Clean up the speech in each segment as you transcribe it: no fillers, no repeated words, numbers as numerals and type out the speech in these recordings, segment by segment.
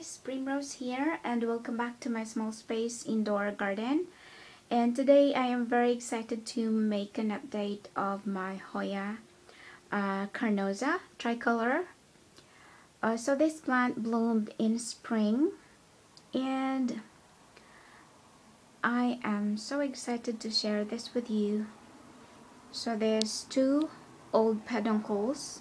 guys, Primrose here and welcome back to my small space indoor garden. And today I am very excited to make an update of my Hoya carnosa tricolor. So this plant bloomed in spring and I am so excited to share this with you. So there's two old peduncles.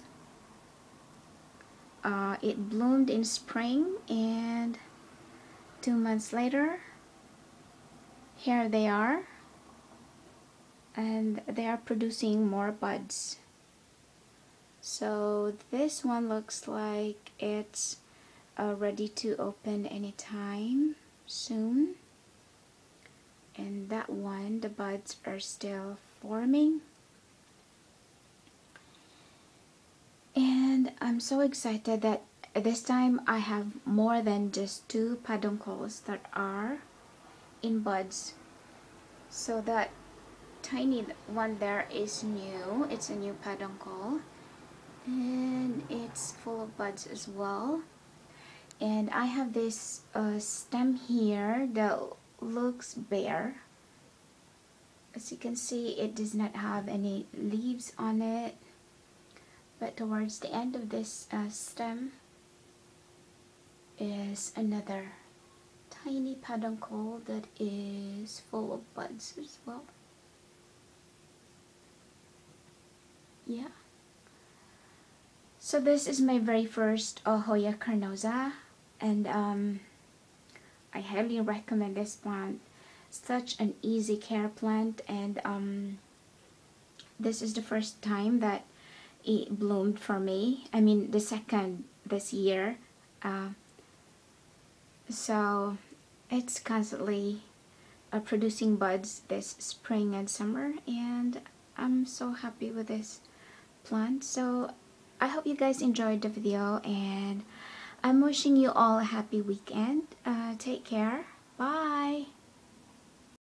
It bloomed in spring and 2 months later here they are, and they are producing more buds. So this one looks like it's ready to open anytime soon, and that one, the buds are still forming. And I'm so excited that this time I have more than just two peduncles that are in buds. So that tiny one there is new. It's a new peduncle and it's full of buds as well. And I have this stem here that looks bare. As you can see, it does not have any leaves on it, but towards the end of this stem is another tiny peduncle that is full of buds as well. Yeah. So this is my very first Hoya carnosa, and I highly recommend this plant. Such an easy care plant, and this is the first time that it bloomed for me. I mean the second this year. So it's constantly producing buds this spring and summer, and I'm so happy with this plant. So I hope you guys enjoyed the video, and I'm wishing you all a happy weekend. Take care. Bye.